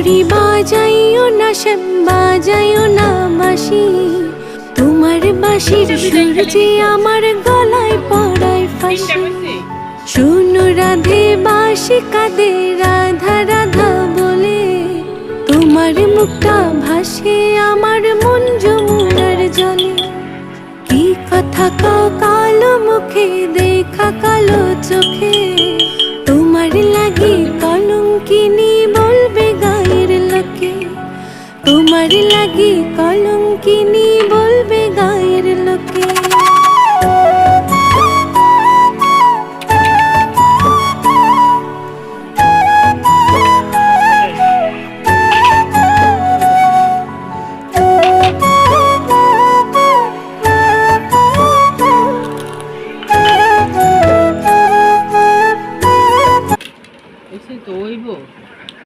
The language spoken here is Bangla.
চুরি বাজাইও না শ্যাম, বাজাইও না বাঁশি, তোমার বাঁশির সুর যে আমার গলায় পড়ায় ফাঁসি। শোনো রাধে বাঁশি কাঁদে রাধা রাধা বলে, তোমার মুখটা ভাসে আমার মন যমুনার জলে। কি কথা কও কালো মুখে দেখা কালো চোখে, তোমার লাগি কলঙ্কিনী বলবে গায়ের লোকে, তোমার লাগি কলঙ্কিনী বলবে গায়ের লোকে। এসে তো হইব।